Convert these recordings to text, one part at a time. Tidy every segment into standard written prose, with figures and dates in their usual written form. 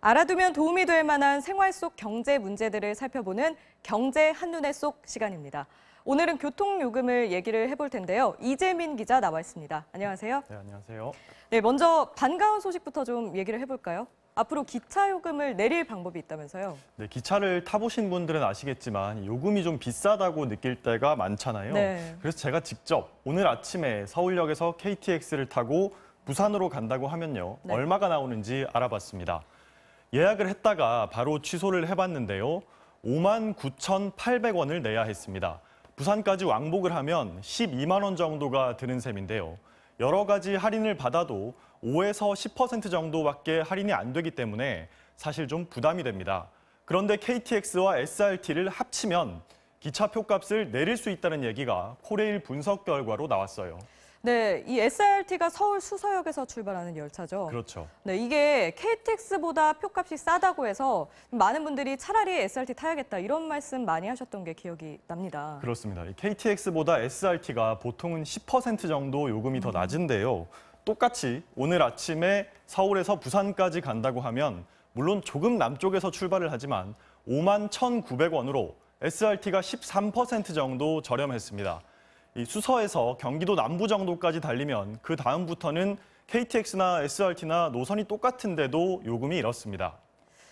알아두면 도움이 될 만한 생활 속 경제 문제들을 살펴보는 경제 한눈에 쏙 시간입니다. 오늘은 교통요금을 얘기를 해볼 텐데요. 이재민 기자 나와 있습니다. 안녕하세요. 네, 안녕하세요. 네, 먼저 반가운 소식부터 좀 얘기를 해볼까요? 앞으로 기차 요금을 내릴 방법이 있다면서요? 네, 기차를 타보신 분들은 아시겠지만 요금이 좀 비싸다고 느낄 때가 많잖아요. 네. 그래서 제가 직접 오늘 아침에 서울역에서 KTX를 타고 부산으로 간다고 하면요. 네. 얼마가 나오는지 알아봤습니다. 예약을 했다가 바로 취소를 해봤는데요. 59,800원을 내야 했습니다. 부산까지 왕복을 하면 12만 원 정도가 드는 셈인데요. 여러 가지 할인을 받아도 5에서 10% 정도밖에 할인이 안 되기 때문에 사실 좀 부담이 됩니다. 그런데 KTX와 SRT를 합치면 기차 표값을 내릴 수 있다는 얘기가 코레일 분석 결과로 나왔어요. 네, 이 SRT가 서울 수서역에서 출발하는 열차죠. 그렇죠. 네, 이게 KTX보다 표값이 싸다고 해서 많은 분들이 차라리 SRT 타야겠다 이런 말씀 많이 하셨던 게 기억이 납니다. 그렇습니다. KTX보다 SRT가 보통은 10% 정도 요금이 더 낮은데요. 똑같이 오늘 아침에 서울에서 부산까지 간다고 하면 물론 조금 남쪽에서 출발을 하지만 51,900원으로 SRT가 13% 정도 저렴했습니다. 이 수서에서 경기도 남부 정도까지 달리면 그 다음부터는 KTX나 SRT나 노선이 똑같은데도 요금이 이렇습니다.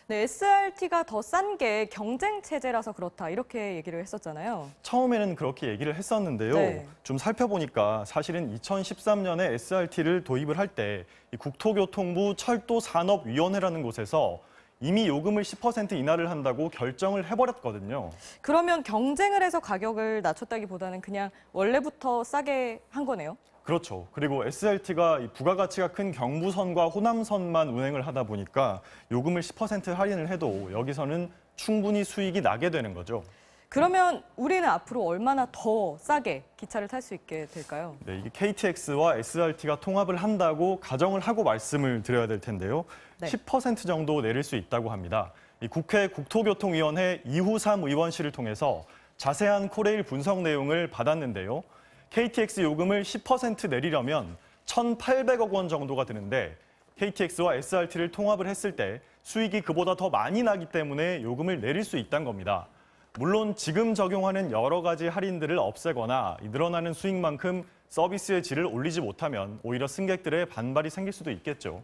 네, SRT가 더 싼 게 경쟁 체제라서 그렇다 이렇게 얘기를 했었잖아요. 처음에는 그렇게 얘기를 했었는데요. 네. 좀 살펴보니까 사실은 2013년에 SRT를 도입을 할 때 국토교통부 철도산업위원회라는 곳에서 이미 요금을 10% 인하를 한다고 결정을 해버렸거든요. 그러면 경쟁을 해서 가격을 낮췄다기보다는 그냥 원래부터 싸게 한 거네요? 그렇죠. 그리고 SRT가 부가가치가 큰 경부선과 호남선만 운행을 하다 보니까 요금을 10% 할인을 해도 여기서는 충분히 수익이 나게 되는 거죠. 그러면 우리는 앞으로 얼마나 더 싸게 기차를 탈 수 있게 될까요? 네, 이게 KTX와 SRT가 통합을 한다고 가정을 하고 말씀을 드려야 될 텐데요. 네. 10% 정도 내릴 수 있다고 합니다. 이 국회 국토교통위원회 이후삼 의원실을 통해서 자세한 코레일 분석 내용을 받았는데요. KTX 요금을 10% 내리려면 1,800억 원 정도가 드는데 KTX와 SRT를 통합을 했을 때 수익이 그보다 더 많이 나기 때문에 요금을 내릴 수 있다는 겁니다. 물론 지금 적용하는 여러 가지 할인들을 없애거나 늘어나는 수익만큼 서비스의 질을 올리지 못하면 오히려 승객들의 반발이 생길 수도 있겠죠.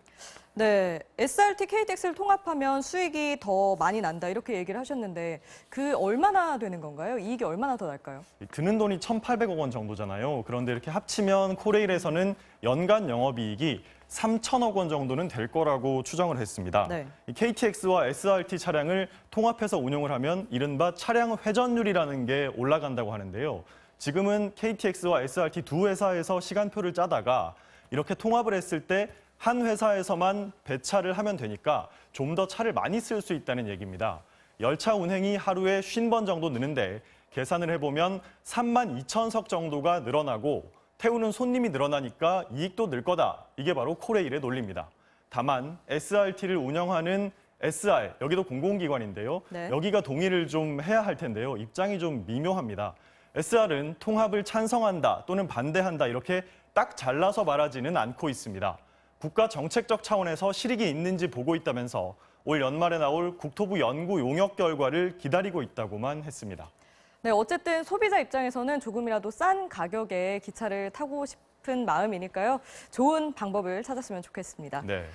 네, SRT, KTX를 통합하면 수익이 더 많이 난다 이렇게 얘기를 하셨는데 그 얼마나 되는 건가요? 이익이 얼마나 더 날까요? 드는 돈이 1,800억 원 정도잖아요. 그런데 이렇게 합치면 코레일에서는 연간 영업이익이 3천억 원 정도는 될 거라고 추정을 했습니다. 네. KTX와 SRT 차량을 통합해서 운용을 하면 이른바 차량 회전율이라는 게 올라간다고 하는데요. 지금은 KTX와 SRT 두 회사에서 시간표를 짜다가 이렇게 통합을 했을 때 한 회사에서만 배차를 하면 되니까 좀 더 차를 많이 쓸 수 있다는 얘기입니다. 열차 운행이 하루에 50번 정도 느는데 계산을 해보면 32,000석 정도가 늘어나고 태우는 손님이 늘어나니까 이익도 늘 거다. 이게 바로 코레일의 논리입니다. 다만 SRT를 운영하는 SR, 여기도 공공기관인데요. 네. 여기가 동의를 좀 해야 할 텐데요. 입장이 좀 미묘합니다. SR은 통합을 찬성한다 또는 반대한다 이렇게 딱 잘라서 말하지는 않고 있습니다. 국가 정책적 차원에서 실익이 있는지 보고 있다면서 올 연말에 나올 국토부 연구 용역 결과를 기다리고 있다고만 했습니다. 네, 어쨌든 소비자 입장에서는 조금이라도 싼 가격에 기차를 타고 싶은 마음이니까요. 좋은 방법을 찾았으면 좋겠습니다. 네.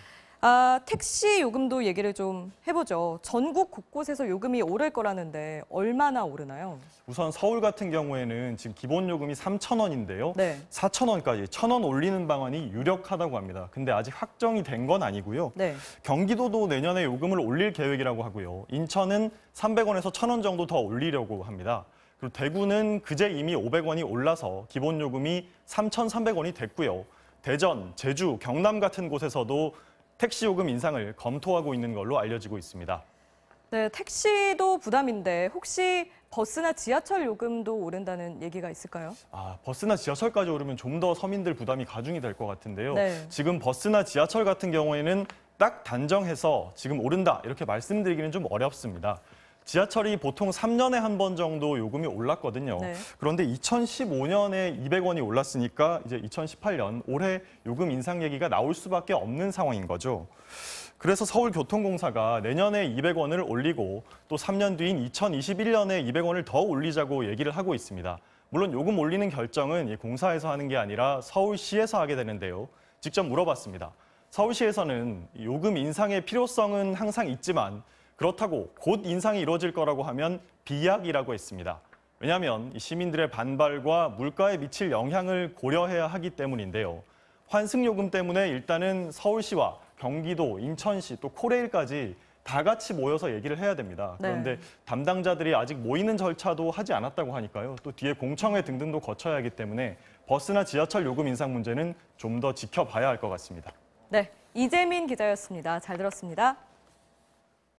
택시 요금도 얘기를 좀 해보죠. 전국 곳곳에서 요금이 오를 거라는데 얼마나 오르나요? 우선 서울 같은 경우에는 지금 기본 요금이 3,000원인데요. 네. 4,000원까지 1,000원 올리는 방안이 유력하다고 합니다. 근데 아직 확정이 된 건 아니고요. 네. 경기도도 내년에 요금을 올릴 계획이라고 하고요. 인천은 300원에서 1,000원 정도 더 올리려고 합니다. 그리고 대구는 그제 이미 500원이 올라서 기본 요금이 3,300원이 됐고요. 대전, 제주, 경남 같은 곳에서도 택시 요금 인상을 검토하고 있는 걸로 알려지고 있습니다. 네, 택시도 부담인데 혹시 버스나 지하철 요금도 오른다는 얘기가 있을까요? 버스나 지하철까지 오르면 좀 더 서민들 부담이 가중이 될 것 같은데요. 네. 지금 버스나 지하철 같은 경우에는 딱 단정해서 지금 오른다 이렇게 말씀드리기는 좀 어렵습니다. 지하철이 보통 3년에 한 번 정도 요금이 올랐거든요. 네. 그런데 2015년에 200원이 올랐으니까 이제 2018년 올해 요금 인상 얘기가 나올 수밖에 없는 상황인 거죠. 그래서 서울교통공사가 내년에 200원을 올리고 또 3년 뒤인 2021년에 200원을 더 올리자고 얘기를 하고 있습니다. 물론 요금 올리는 결정은 이 공사에서 하는 게 아니라 서울시에서 하게 되는데요. 직접 물어봤습니다. 서울시에서는 요금 인상의 필요성은 항상 있지만 그렇다고 곧 인상이 이루어질 거라고 하면 비약이라고 했습니다. 왜냐하면 시민들의 반발과 물가에 미칠 영향을 고려해야 하기 때문인데요. 환승요금 때문에 일단은 서울시와 경기도, 인천시, 또 코레일까지 다 같이 모여서 얘기를 해야 됩니다. 그런데 담당자들이 아직 모이는 절차도 하지 않았다고 하니까요. 또 뒤에 공청회 등등도 거쳐야 하기 때문에 버스나 지하철 요금 인상 문제는 좀 더 지켜봐야 할 것 같습니다. 네, 이재민 기자였습니다. 잘 들었습니다.